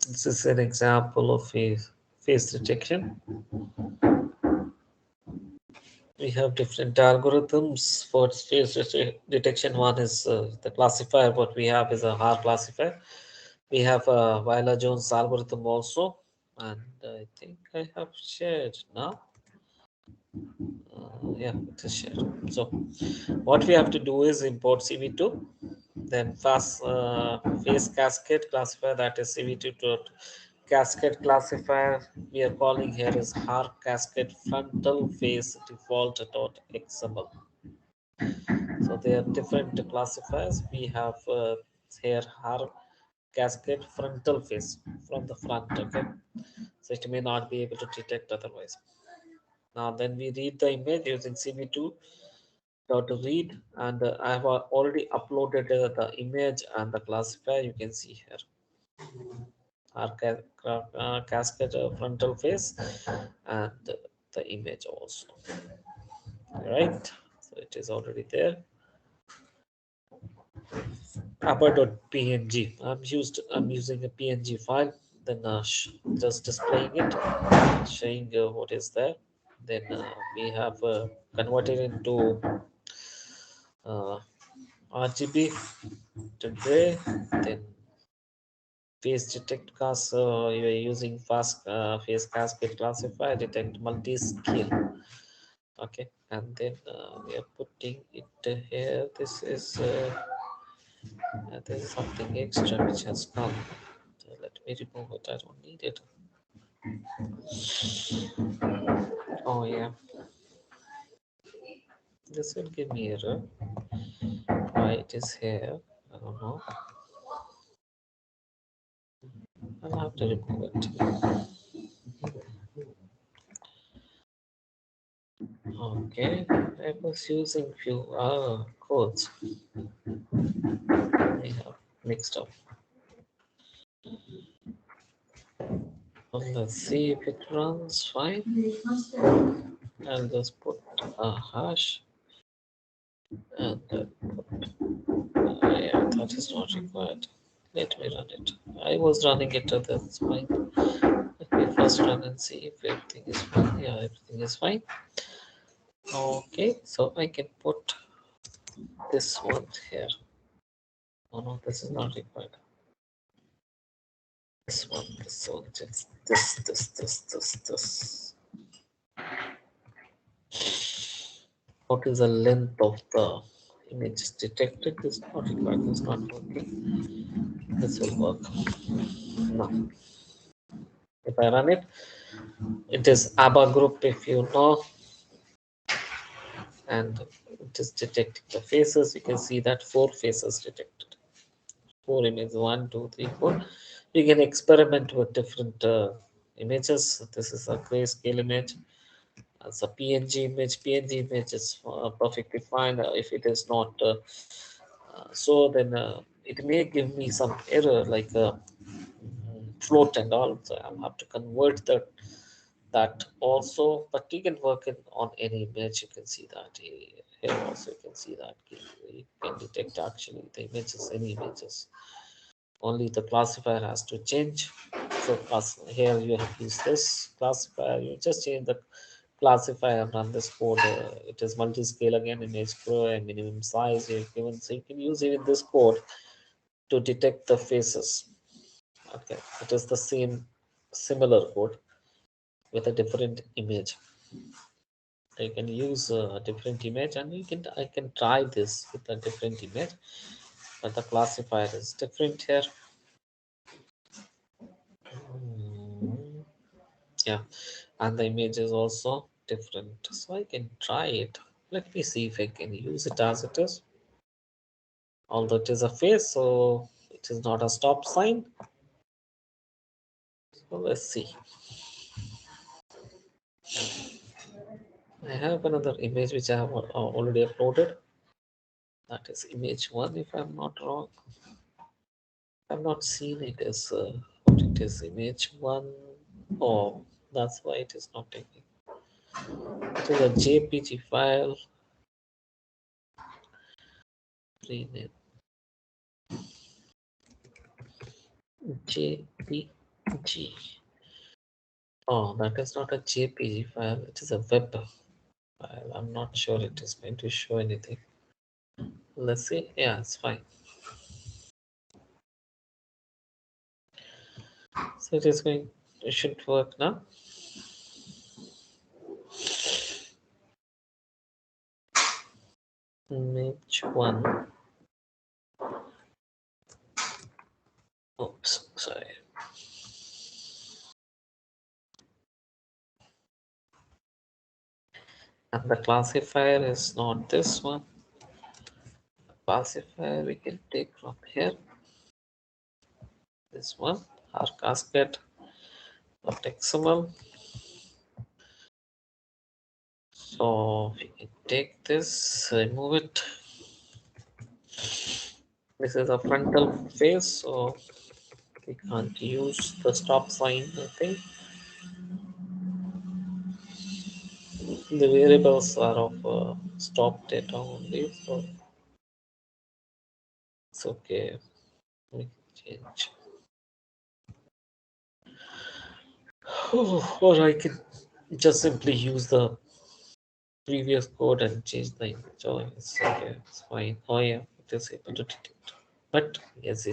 This is an example of face detection. We have different algorithms for face detection. One is the classifier. What we have is a R classifier. We have a Weiler-Jones algorithm also, and I think I have shared now. Yeah, it is shared. So what we have to do is import CV2, then face cascade classifier, that is CV2 dot cascade classifier we are calling here is har cascade frontal face default dot xml. So they are different classifiers. We have here har cascade frontal face from the front. Okay, so it may not be able to detect otherwise. Now then we read the image using CV2 dot read, and I have already uploaded the image and the classifier. You can see here our cascade frontal face and the image also. Right, so it is already there. Upper.png. I'm using a PNG file. Then just displaying it, showing what is there. Then we have converted into uh, RGB to gray. Then face detect cast. You are using fast face cascade classifier detect multi-scale. Okay, and then we are putting it here. This is there's something extra which has come. So let me remove it. I don't need it. Oh yeah, this will give me error. Why it is here? I don't know. I'll have to remove it. Okay, I was using few codes. I have mixed up. Well, let's see if it runs fine. I'll just put a hash and yeah, that is not required. Let me run it. I was running it, that's fine. Let me first run and see if everything is fine. Yeah, everything is fine. Okay, so I can put this one here. Oh no, this is not required. This one, just this. What is the length of the image detected? This is not required, this is not working. This will work. No. If I run it, it is ABBA group if you know, and it is detecting the faces. You can see that 4 faces detected. 4 images, 1, 2, 3, 4. You can experiment with different images. This is a grayscale image. As a PNG image. PNG image is perfectly fine. If it is not so, then it may give me some error like float and all. So I'll have to convert that also. But you can work it on any image. You can see that here also. You can see that you can detect actually the images, any images. Only the classifier has to change. So here you have used this classifier. You just change the classifier and run this code. It is multi-scale again, image grow and minimum size you've given. So you can use even this code to detect the faces. Okay, it is the same similar code with a different image. You can use a different image, and I can try this with a different image, but the classifier is different here. Yeah, and the image is also different, so I can try it. Let me see if I can use it as it is. Although it is a face, so it is not a stop sign. So let's see. I have another image which I have already uploaded. That is image 1, if I'm not wrong. I've not seen it as what it is, image 1. Oh, that's why it is not taking. It is a JPG file. Rename. JPG. Oh, that is not a JPG file, it is a web file. I'm not sure it is going to show anything. Let's see. Yeah, it's fine. So it is going, it should work now. Image one. Oops, sorry. And the classifier is not this one. The classifier we can take from here. This one, our cascade.xml. So we can take this, remove it. This is a frontal face, so we can't use the stop sign, I think. The variables are of stop data only, so it's okay. We can change. Or I can just simply use the previous code and change the image. Oh, it's okay, it's fine. Oh yeah, it is able to detect. But yes,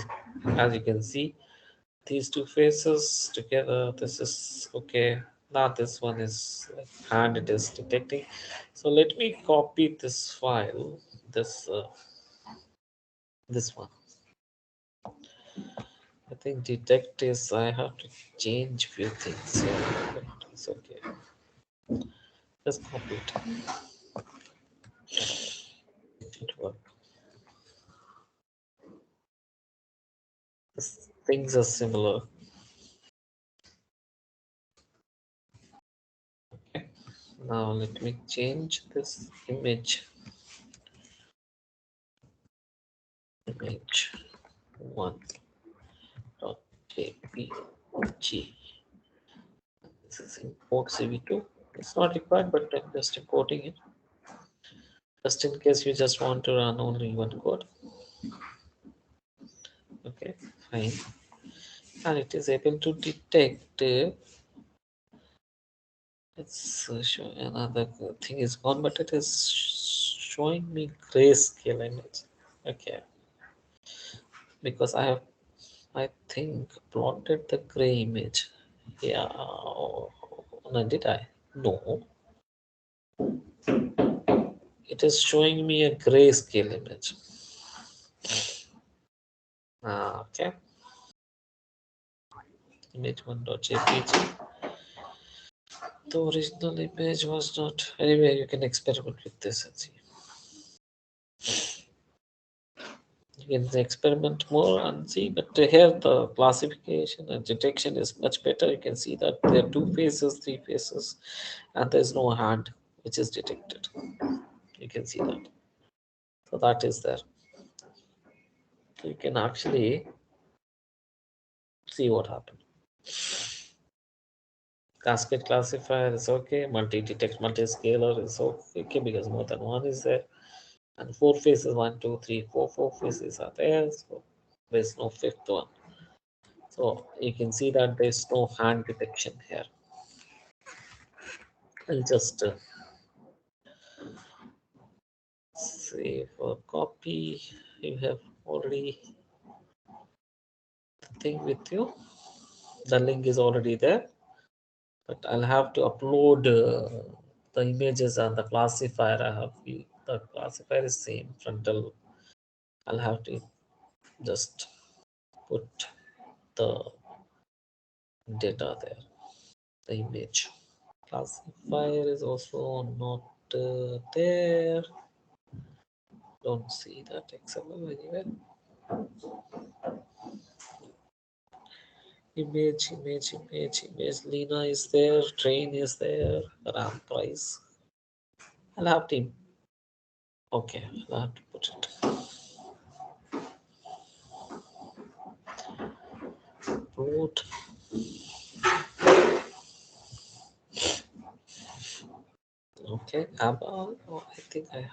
as you can see, these two faces together, this is okay. Now this one is like hand it is detecting. So let me copy this file, this one. I think detect is I have to change few things here, but it's okay. Just copy it. It should work. Things are similar. Okay. Now let me change this image one dot jpg. This is import CV2. It's not required, but I'm just importing it. Just in case you just want to run only one code. Okay, fine. And it is able to detect. It's show another thing is gone, but it is showing me grayscale image. Okay, because I think plotted the gray image. Yeah, no, did I? No, it is showing me a grayscale image. Okay. Image1.jpg. The original image was not. Anyway, you can experiment with this and see. You can experiment more and see, but here the classification and detection is much better. You can see that there are two faces, three faces, and there's no hand which is detected. You can see that. So that is there. So you can actually see what happened. Cascade classifier is okay. Multi-detect, multi-scaler is okay because more than one is there. And four faces, one, two, three, four faces are there. So there's no fifth one. So you can see that there's no hand detection here. I'll just save a copy. You have already the thing with you. The link is already there, but I'll have to upload the images and the classifier. The classifier is same frontal. I'll have to just put the data there, the image. Classifier is also not there. Don't see that XML anywhere. Image. Lena is there. Train is there. RAM price. I'll have to. Okay, I'll have to put it. Root. Okay, ABBA. Oh, I think I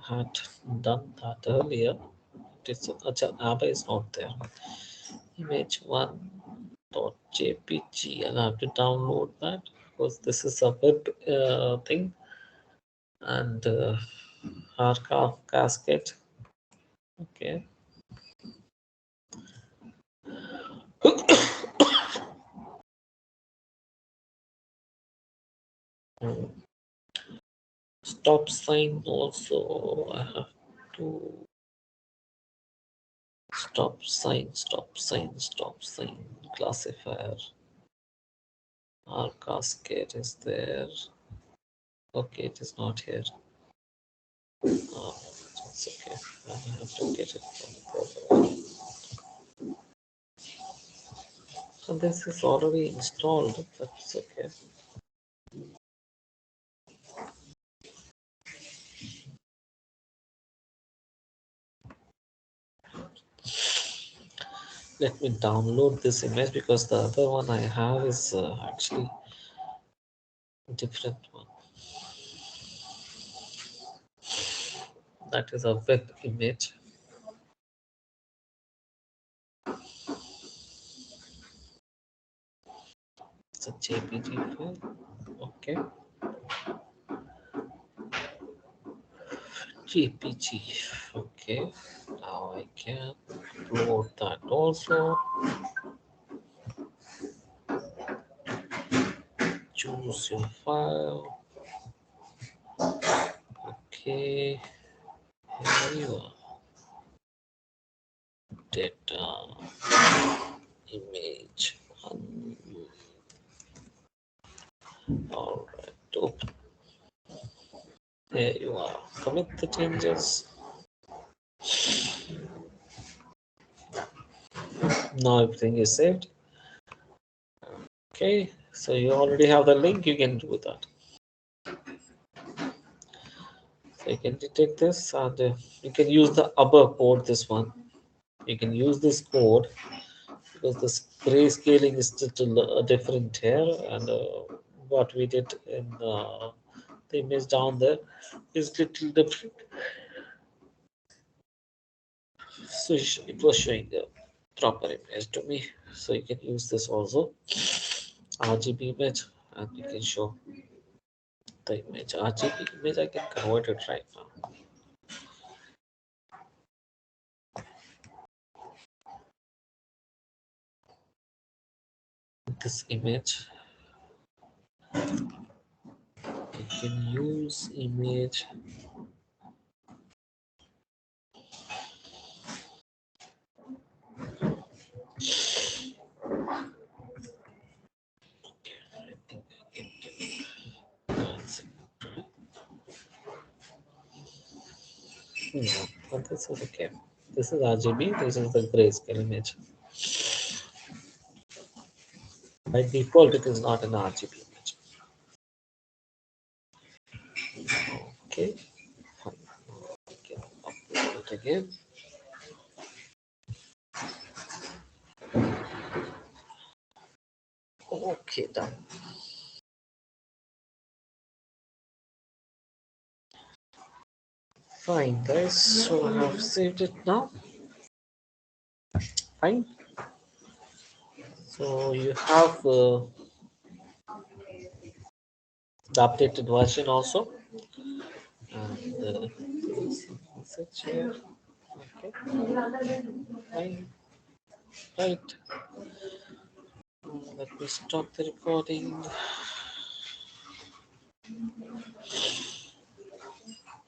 had done that earlier. It's, ABBA is not there. image1.jpg. I'll have to download that because this is a web thing, and our cascade. Okay. Stop sign also. I have to stop sign classifier. Our cascade is there. Okay, it is not here. Oh, it's okay. I have to get it from the. So this is already installed. That's okay. Let me download this image because the other one I have is actually different one. That is a web image. It's a JPG file. Okay. JPG. Okay. Now I can upload that also. Choose your file. Okay. Here you are. Data. Image. All right. Open. There you are. Commit the changes. Now everything is saved. Okay, so you already have the link, you can do that. So you can detect this and you can use the upper code, this one. You can use this code because this grayscaling is little different here, and what we did in the image down there is little different. So it was showing the proper image to me. So you can use this also, RGB image, and you can show the image. RGB image I can convert it right now. This image, you can use image no, but this is okay. This is RGB, this is the grayscale image. By default, it is not an RGB image. Okay, fine. We can upload it again. Okay, done. Fine, guys. So I have saved it now. Fine. So you have the updated version also. And message here. Okay. Fine. Right. Let me stop the recording.